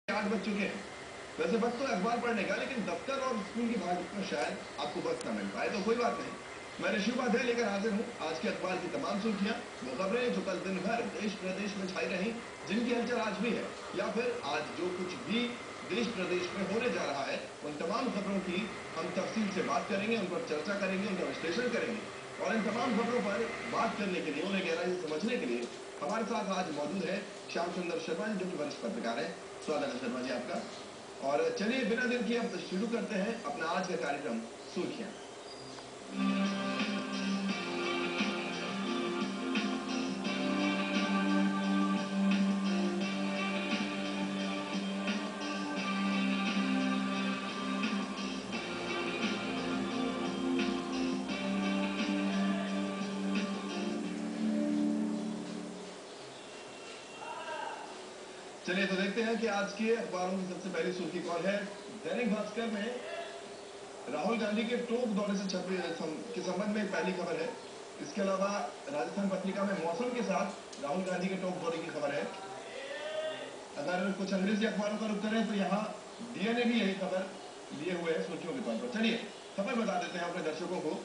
8 बज चुके हैं। वैसे वक्त तो अखबार पढ़ने का, लेकिन दफ्तर और स्कूल की भाग में शायद आपको वक्त न मिल पाए, तो कोई बात नहीं। मैं ऋषि उपाध्याय लेकर हाजिर हूँ आज के अखबार की तमाम सुर्खियां, वो खबरें जो कल दिन भर देश प्रदेश में छाई रही, जिनकी हलचल आज भी है, या फिर आज जो कुछ भी देश प्रदेश में होने जा रहा है, उन तमाम खबरों की हम तफसील से बात करेंगे, उन पर चर्चा करेंगे, उनका विश्लेषण करेंगे। और इन तमाम खबरों पर बात करने के लिए, उन्हें गहराई से समझने के लिए हमारे साथ आज मौजूद है श्याम सुंदर शर्मा जी, जो कि वरिष्ठ पत्रकार है। स्वागत है शर्मा जी आपका। और चलिए बिना देर किए अब शुरू करते हैं अपना आज का कार्यक्रम सुर्खियां। चलिए तो देखते हैं कि आज के अखबारों की सबसे पहली सुर्खी कौन है। दैनिक भास्कर में राहुल गांधी के टोंक दौरे से के संबंध में पहली खबर है। इसके अलावा राजस्थान पत्रिका में मौसम के साथ राहुल गांधी के टोंक दौरे की खबर है। अगर कुछ अंग्रेजी अखबारों का रुख करें तो यहाँ डीएनए भी यही खबर लिए हुए है सुर्खियों के तौर पर। चलिए खबर बता देते हैं अपने दर्शकों को।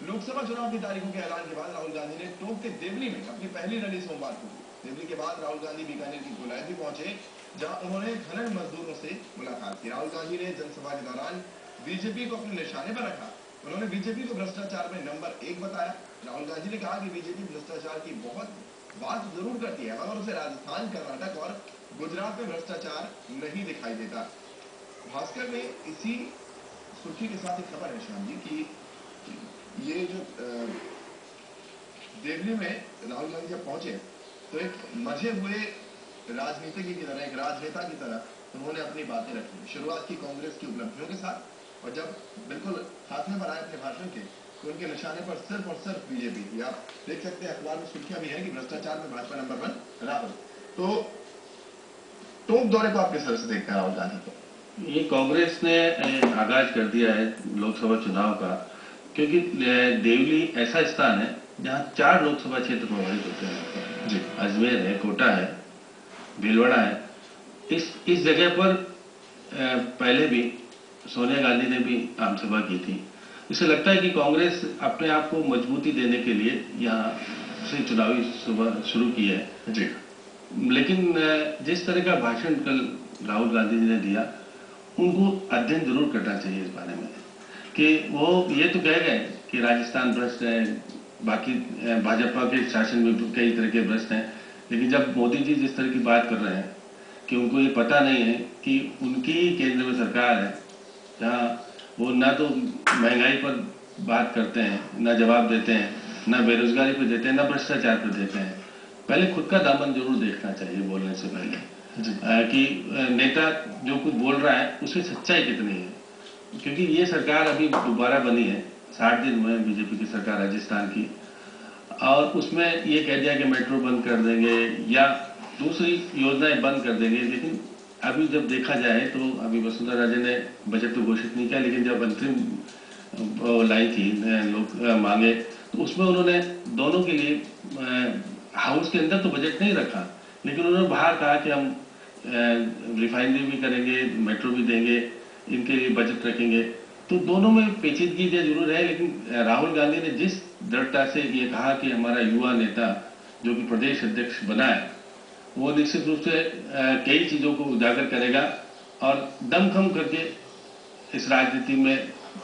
लोकसभा चुनाव की तारीखों के ऐलान के बाद राहुल गांधी ने टोंक के देवली में अपनी पहली रैली सोमवार को की। देवली के बाद राहुल गांधी बीकानेर की गोलाई भी पहुंचे, जहां उन्होंने खनन मजदूरों से मुलाकात की। राहुल गांधी ने जनसभा के दौरान बीजेपी को अपने निशाने पर रखा। उन्होंने बीजेपी को भ्रष्टाचार में नंबर 1 बताया। राहुल गांधी ने कहा कि बीजेपी भ्रष्टाचार की बहुत बात जरूर करती है, मगर उसे राजस्थान, कर्नाटक और गुजरात में भ्रष्टाचार नहीं दिखाई देता। भास्कर में इसी सुर्खी के साथ एक खबर है श्याम जी की ये जो देवली में राहुल गांधी जब पहुंचे तो एक मजे हुए राजनीतिज्ञ की तरह, एक राजनेता की तरह उन्होंने अपनी बातें रखी। शुरुआत की कांग्रेस की उपलब्धियों के साथ, और जब बिल्कुल खात्मे पर आए अपने भाषण के तो उनके निशाने पर सिर्फ और सिर्फ बीजेपी थी। आप देख सकते हैं अखबार में सुर्खियां भी है कि भ्रष्टाचार में भाजपा नंबर 1 राहुल। तो टोंक दौरे को आप किस तरह से देखते हैं राहुल गांधी को? ये कांग्रेस ने आगाज कर दिया है लोकसभा चुनाव का, क्योंकि देवली ऐसा स्थान है जहां 4 लोकसभा क्षेत्र प्रभावित होते हैं जी। अजमेर है, कोटा है, भीलवाड़ा है। इस जगह पर पहले भी सोनिया गांधी ने भी आम सभा की थी। इसे लगता है कि कांग्रेस अपने आप को मजबूती देने के लिए यहाँ से चुनावी सभा शुरू की है जी। लेकिन जिस तरह का भाषण कल राहुल गांधी जी ने दिया, उनको अध्ययन जरूर करना चाहिए इस बारे में कि वो ये तो कह गए कि राजस्थान भ्रष्ट है, बाकी भाजपा के शासन में कई तरह के भ्रष्ट हैं, लेकिन जब मोदी जी जिस तरह की बात कर रहे हैं कि उनको ये पता नहीं है कि उनकी केंद्र में सरकार है जहाँ वो ना तो महंगाई पर बात करते हैं, ना जवाब देते हैं, ना बेरोजगारी पर देते हैं, ना भ्रष्टाचार पर देते हैं। पहले खुद का दामन जरूर देखना चाहिए बोलने से पहले कि नेता जो कुछ बोल रहा है उसमें सच्चाई कितनी है। क्योंकि ये सरकार अभी दोबारा बनी है, 60 दिन हुए बीजेपी की सरकार राजस्थान की, और उसमें ये कह दिया कि मेट्रो बंद कर देंगे या दूसरी योजनाएं बंद कर देंगे। लेकिन अभी जब देखा जाए तो अभी वसुंधरा राजे ने बजट तो घोषित नहीं किया, लेकिन जब अंतरिम लाई थी लोग मांगे, तो उसमें उन्होंने दोनों के लिए हाउस के अंदर तो बजट नहीं रखा, लेकिन उन्होंने बाहर कहा कि हम रिफाइनरी भी करेंगे, मेट्रो भी देंगे, इनके लिए बजट रखेंगे। तो दोनों में पेचीदगी जरूर है, लेकिन राहुल गांधी ने जिस दृढ़ता से ये कहा कि हमारा युवा नेता जो कि प्रदेश अध्यक्ष बना है, वो निश्चित रूप से कई चीजों को उजागर करेगा और दमखम करके इस राजनीति में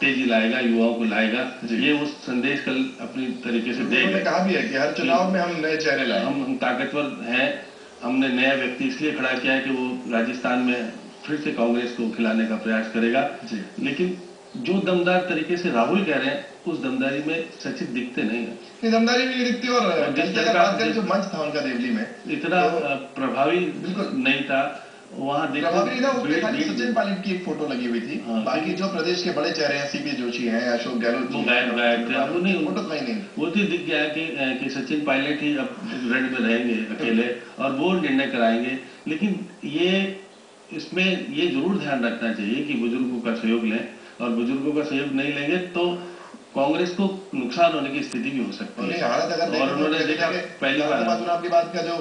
तेजी लाएगा, युवाओं को लाएगा। ये उस संदेश कल अपनी तरीके से देगा। कहा भी है कि हर चुनाव में हम नए चेहरे लाए, हम ताकतवर हैं, हमने नया व्यक्ति इसलिए खड़ा किया है कि वो राजस्थान में फिर से कांग्रेस को खिलाने का प्रयास करेगा जी। लेकिन जो दमदार तरीके से राहुल कह रहे हैं, उस दमदारी में सचिन दिखते नहीं है। दमदारी भी नहीं दिखती, और जो मंच था उनका देवली में इतना प्रभावी बिल्कुल नहीं था। वहाँ सचिन पायलट की एक फोटो लगी हुई थी, बाकी जो प्रदेश के बड़े चेहरे हैं, सीपी जोशी हैं, अशोक गहलोत, वो गायब थे। अब वो नहीं, फोटो कहीं नहीं, वो तो दिख गया कि सचिन पायलट ही अब रण में रहेंगे अकेले और वो निर्णय कराएंगे। लेकिन ये इसमें ये जरूर ध्यान रखना चाहिए कि बुजुर्गों का सहयोग लें, और बुजुर्गों का सहयोग नहीं लेंगे तो कांग्रेस को नुकसान होने की स्थिति भी हो सकती है। हालत अगर और उन्होंने देखा पहली बार चुनाव के बाद का जो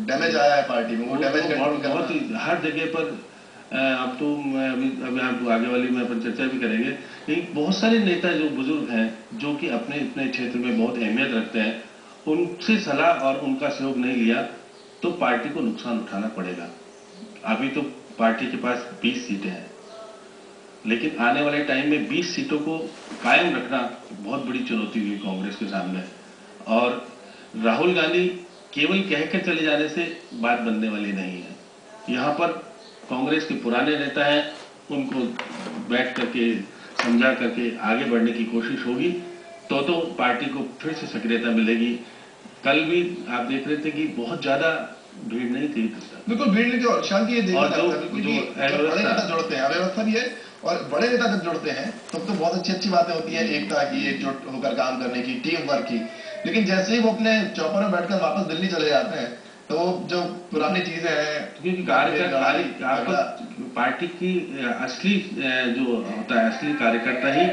डैमेज आया है पार्टी में, वो डैमेज बहुत ही हर जगह पर अब तो अभी आप आगे वाली में अपन चर्चा भी करेंगे। लेकिन बहुत सारे नेता जो बुजुर्ग हैं, जो कि अपने अपने क्षेत्र में बहुत अहमियत रखते हैं, उनसे सलाह और उनका सहयोग नहीं लिया तो पार्टी को नुकसान उठाना पड़ेगा। अभी तो पार्टी के पास 20 सीटें हैं, लेकिन आने वाले टाइम में 20 सीटों को कायम रखना बहुत बड़ी चुनौती हुई कांग्रेस के सामने। और राहुल गांधी केवल कहकर चले जाने से बात बनने वाली नहीं है। यहां पर कांग्रेस के पुराने नेता हैं, उनको बैठ करके समझा करके आगे बढ़ने की कोशिश होगी तो पार्टी को फिर से सक्रियता मिलेगी। कल भी आप देख रहे थे कि बहुत ज्यादा भीड़ नहीं थी। बिल्कुल भीड़ नहीं थी और शांति ये देखा जो बड़े नेता जुड़ते हैं, अव्यवस्था भी है और बड़े नेता जब जुड़ते हैं तब तो बहुत अच्छी बातें होती है, एकता की, एकजुट होकर काम करने की, टीम वर्क की। लेकिन जैसे ही वो अपने चौपर में बैठकर वापस दिल्ली चले जाते हैं तो जो पुरानी चीजें हैं, क्योंकि पार्टी की असली जो होता है, असली कार्यकर्ता ही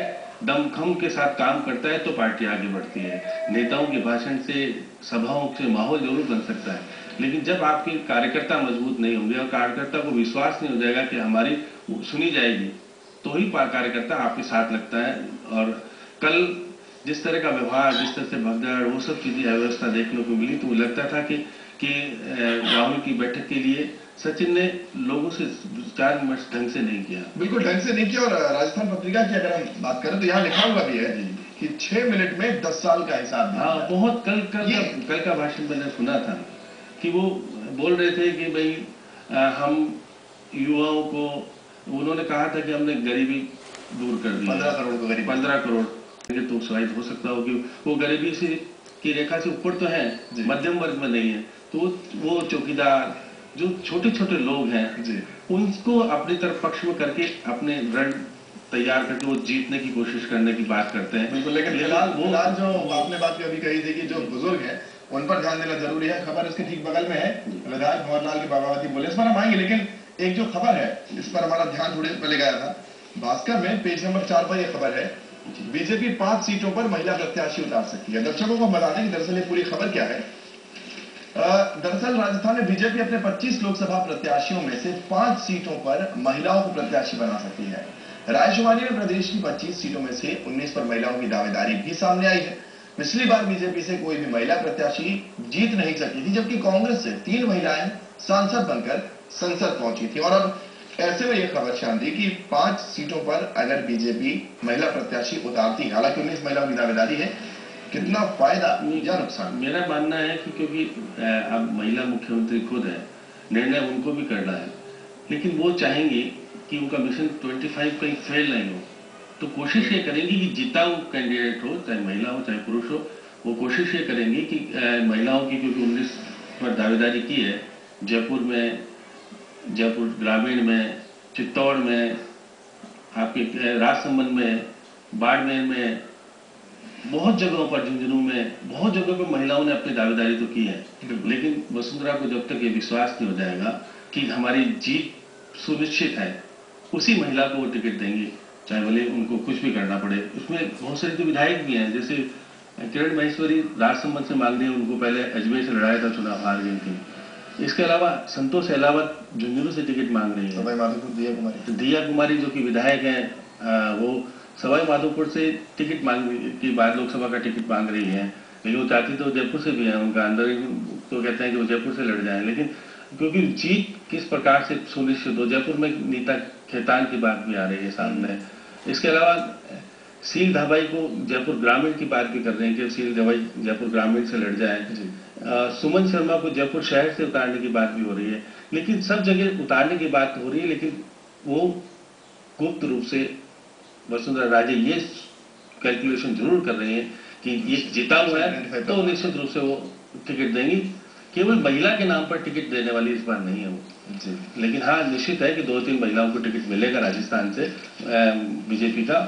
दमखम के साथ काम करता है तो पार्टी आगे बढ़ती है। नेताओं के भाषण से, सभाओं से माहौल जरूर बन सकता है, लेकिन जब आपके कार्यकर्ता मजबूत नहीं होंगे और कार्यकर्ता को विश्वास नहीं हो जाएगा कि हमारी सुनी जाएगी, तो ही कार्यकर्ता आपके साथ लगता है। और कल जिस तरह का व्यवहार, जिस तरह से भगदड़, वो सब चीजें अव्यवस्था देखने को मिली, तो मुझे लगता था कि राहुल की बैठक के लिए सचिन ने लोगों से विचार विमर्श ढंग से नहीं किया। बिल्कुल ढंग से नहीं किया। और राजस्थान पत्रिका की अगर हम बात करें तो यहाँ लिखा हुआ भी है कि 6 मिनट में 10 साल का हिसाब। हाँ, बहुत कल का भाषण मैंने सुना था कि वो बोल रहे थे कि भाई हम युवाओं को, उन्होंने कहा था कि हमने गरीबी दूर कर दी, 15 करोड़ को गरीब, 15 करोड़ तो शायद हो सकता हो कि वो गरीबी से की रेखा से ऊपर तो है, मध्यम वर्ग में नहीं है। तो वो चौकीदार, जो छोटे छोटे लोग हैं, उनको अपनी तरफ पक्ष में करके अपने रण तैयार करके वो जीतने की कोशिश करने की बात करते हैं। बिल्कुल, लेकिन फिलहाल जो आपने बात अभी कही थी कि जो बुजुर्ग हैं उन पर ध्यान देना जरूरी है। खबर इसके ठीक बगल में है, विधायक भंवरलाल के बाबावती बोले, इस पर हम आएंगे, लेकिन एक जो खबर है इस पर हमारा ध्यान थोड़ी पहले गया था। भास्कर में पेज नंबर 4 पर यह खबर है, बीजेपी 5 सीटों पर महिला प्रत्याशी उतार सकती है। दर्शकों को बता दें कि दरअसल ये पूरी खबर क्या है। दरअसल राजस्थान में बीजेपी अपने 25 लोकसभा प्रत्याशियों में से 5 सीटों पर महिलाओं को प्रत्याशी बना सकती है। रायशुमारी में प्रदेश की 25 सीटों में से 19 पर महिलाओं की दावेदारी भी सामने आई है। पिछली बार बीजेपी से कोई भी महिला प्रत्याशी जीत नहीं सकी थी, जबकि कांग्रेस से 3 महिलाएं सांसद बनकर संसद पहुंची थी। और अब ऐसे में यह खबर शांति कि 5 सीटों पर अगर बीजेपी महिला प्रत्याशी उतारती, हालांकि 19 महिलाओं की दावेदारी है, कितना फायदा या नुकसान? मेरा मानना है कि क्योंकि अब महिला मुख्यमंत्री खुद है, निर्णय उनको भी करना है, लेकिन वो चाहेंगे कि उनका मिशन 25 कहीं फेल नहीं हो, तो कोशिश ये करेंगी कि जीता हुआ कैंडिडेट हो, चाहे महिला हो चाहे पुरुष हो, वो कोशिश ये करेंगे कि महिलाओं की, क्योंकि 19 पर दावेदारी की है, जयपुर ग्रामीण में, चित्तौड़ में, आपके राजसमंद में, बाड़मेर में, बहुत जगहों पर, झुंझुनू में, बहुत जगहों पर महिलाओं ने अपनी दावेदारी तो की है। लेकिन वसुंधरा को जब तक ये विश्वास नहीं हो जाएगा कि हमारी जीत सुनिश्चित है, उसी महिला को वो टिकट देंगे, चाहे भले उनको कुछ भी करना पड़े। उसमें बहुत सारे तो विधायक भी हैं, जैसे किरण माहेश्वरी राजसमंद से मांग रही है, उनको पहले अजमेर से लड़ाया था, चुनाव हार गई थी। इसके अलावा संतोष अहलावत झुंझुनू से टिकट मांग रही है। दिया कुमारी जो कि विधायक है, वो सवाई माधोपुर से टिकट मांग की बाद लोकसभा का टिकट मांग रही है, लेकिन वो चाहती तो जयपुर से भी है। उनका अंदर तो कहते हैं कि वो जयपुर से लड़ जाए, लेकिन क्योंकि जीत किस प्रकार से सुनिश्चित हो, जयपुर में नीता खेतान की बात भी आ रही है सामने। इसके अलावा सील धाबाई को जयपुर ग्रामीण की बात भी कर रहे हैं कि सील धाबाई जयपुर ग्रामीण से लड़ जाए। सुमन शर्मा को जयपुर शहर से उतारने की बात भी हो रही है। लेकिन सब जगह उतारने की बात हो रही है, लेकिन वो गुप्त रूप से वसुंधरा राजे ये कैलकुलेशन जरूर कर रही है कि ये जीता हुआ है तो निश्चित रूप से वो टिकट देंगी। केवल महिला के नाम पर टिकट देने वाली इस बार नहीं है वो, लेकिन हाँ निश्चित है कि 2-3 महिलाओं को टिकट मिलेगा राजस्थान से बीजेपी का,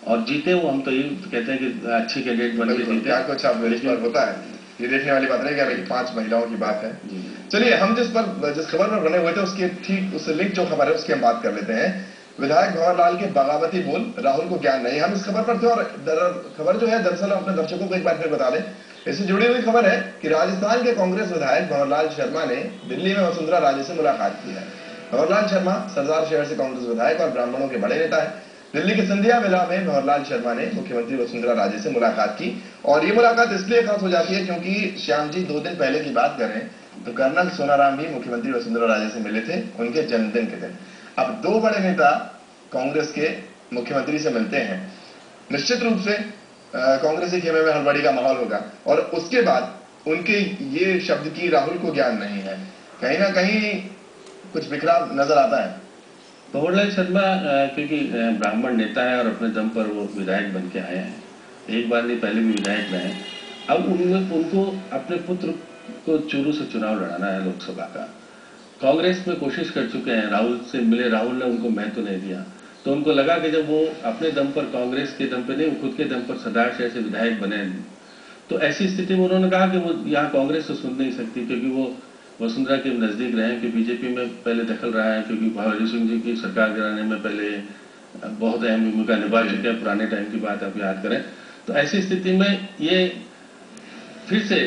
और जीते वो हम तो ये कहते हैं कि अच्छे कैंडिडेट बन के जीते। होता है, ये देखने वाली बात रहेगी। अभी 5 महिलाओं की बात है। चलिए हम जिस खबर पर बने हुए थे उसके ठीक उस लिंक जो खबर है उसकी हम बात कर लेते हैं। विधायक भंवरलाल के बगावती बोल, राहुल को ज्ञान नहीं। हम इस खबर पर थे और खबर जो है दरअसल अपने दर्शकों को एक बार फिर बता दें। इससे जुड़ी हुई खबर है कि राजस्थान के कांग्रेस विधायक भंवरलाल शर्मा ने दिल्ली में वसुंधरा राजे से मुलाकात की है। भंवरलाल शर्मा सरदार शहर से कांग्रेस विधायक और ब्राह्मणों के बड़े नेता है। दिल्ली के सिंधिया विला में भंवरलाल शर्मा ने मुख्यमंत्री वसुंधरा राजे से मुलाकात की और ये मुलाकात इसलिए खास हो जाती है क्योंकि श्याम जी 2 दिन पहले की बात करें तो कर्नल सोनाराम भी मुख्यमंत्री वसुंधरा राजे से मिले थे उनके जन्मदिन के दिन। अब 2 बड़े नेता कांग्रेस के मुख्यमंत्री से मिलते हैं, निश्चित रूप से कांग्रेसी खेमे में हड़बड़ी का माहौल होगा। और उसके बाद उनके ये शब्द की राहुल को ज्ञान नहीं है, कहीं ना कहीं कुछ बिखराव नजर आता है। भंवरलाल शर्मा क्योंकि ब्राह्मण नेता है और अपने दम पर वो विधायक बन के आए हैं, एक बार नहीं पहले भी विधायक रहे हैं। अब उनको अपने पुत्र को चूरू से चुनाव लड़ाना है लोकसभा का। कांग्रेस में कोशिश कर चुके हैं, राहुल से मिले, राहुल ने उनको महत्व नहीं दिया, तो उनको लगा कि जब वो अपने दम पर, कांग्रेस के दम पर नहीं, खुद के दम पर सरदार शहर से विधायक बने, तो ऐसी स्थिति में उन्होंने कहा कि वो यहाँ कांग्रेस तो सुन नहीं सकती, क्योंकि वो वसुंधरा के नजदीक रहे हैं, कि बीजेपी में पहले दखल रहा है, क्योंकि हरि सिंह जी की सरकार गिराने में पहले बहुत अहम भूमिका निभा चुके हैं, पुराने टाइम की बात आप याद करें। तो ऐसी स्थिति में ये फिर से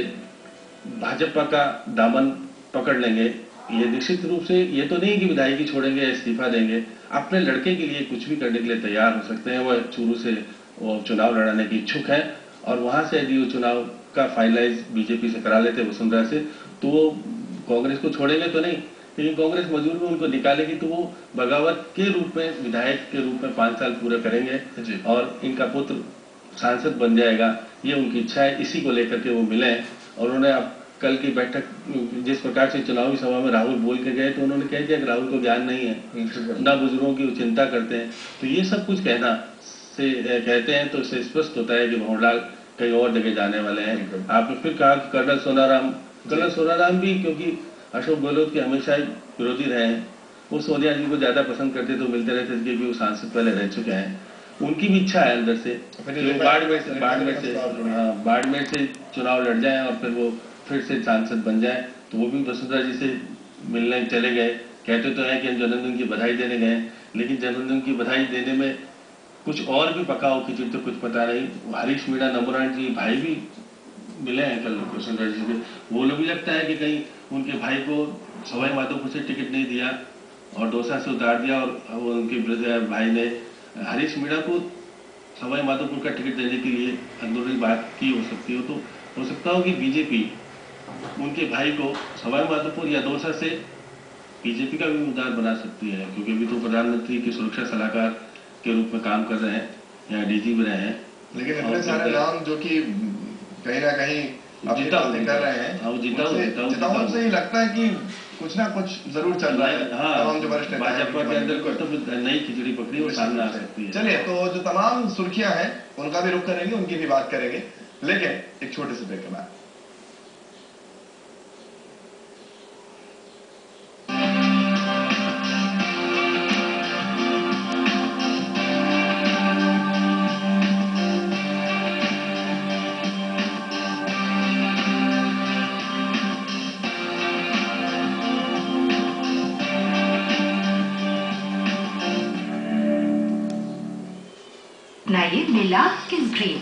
भाजपा का दामन पकड़ लेंगे। ये निश्चित रूप से ये तो नहीं कि विधायकी छोड़ेंगे, इस्तीफा देंगे, अपने लड़के के लिए कुछ भी करने के लिए तैयार हो सकते हैं। वह चूरू से वो चुनाव लड़ाने की इच्छुक है और वहां से यदि वो चुनाव का फाइनलाइज बीजेपी से करा लेते वसुंधरा से, तो वो कांग्रेस को छोड़ेंगे तो नहीं, लेकिन कांग्रेस मजबूर में उनको निकालेगी, तो वो बगावत के रूप में, विधायक के रूप में 5 साल पूरे करेंगे और इनका पुत्र सांसद बन जाएगा। ये उनकी इच्छा है, इसी को लेकर के वो मिले। और उन्होंने अब कल की बैठक जिस प्रकार से चुनावी सभा में राहुल बोल के गए, तो उन्होंने कह दिया कि राहुल को ज्ञान नहीं है, ना बुजुर्गों की चिंता करते हैं। तो ये सब कुछ कहना से कहते हैं, तो इससे स्पष्ट होता है कि भंवरलाल कहीं और जगह जाने वाले हैं। आपने फिर कहा कि कर्नल सोनाराम भी, क्योंकि अशोक गहलोत के हमेशा ही विरोधी रहे हैं, वो सोनिया जी को ज्यादा पसंद करते, तो मिलते रहते, क्योंकि वो सांसद पहले रह चुके हैं। उनकी भी इच्छा है अंदर से बाड़मेर से चुनाव लड़ जाए और फिर वो फिर से सांसद बन जाए। तो वो भी वसुंधरा जी से मिलने चले गए। कहते तो है कि हम जन्मदिन की बधाई देने गए, लेकिन जन्मदिन की बधाई देने में कुछ और भी पका हो खिचड़ी, तो कुछ पता नहीं। हरीश मीणा नंबरान जी भाई भी मिले हैं कल वसुंधरा जी से। वो लोग भी लगता है कि कहीं उनके भाई को सवाई माधोपुर से टिकट नहीं दिया और दौसा से उतार दिया, और उनके भाई ने हरीश मीणा को सवाई माधोपुर का टिकट देने के लिए अंदरूनी बात की हो सकती हो। तो हो सकता हो कि बीजेपी उनके भाई को सवाई माधोपुर या दौसा से बीजेपी का भी उम्मीदवार बना सकती है, क्योंकि अभी तो प्रधानमंत्री के सुरक्षा सलाहकार के रूप में काम कर रहे हैं या डीजी भी रहे हैं। लेकिन इतने सारे नाम जो कि कहीं ना कहीं जीता कर रहे हैं, उनसे ही लगता है कि कुछ ना कुछ जरूर चल रहा है। हाँ, जो वरिष्ठ भाजपा के अंदर तो नई खिचड़ी पकड़ी वो सामने आ सकती है। चलिए, तो जो तमाम सुर्खियां हैं उनका भी रुख करेंगे, उनकी भी बात करेंगे, लेकिन एक छोटे से ब्रेक के बाद। Naib Mila Skin Cream.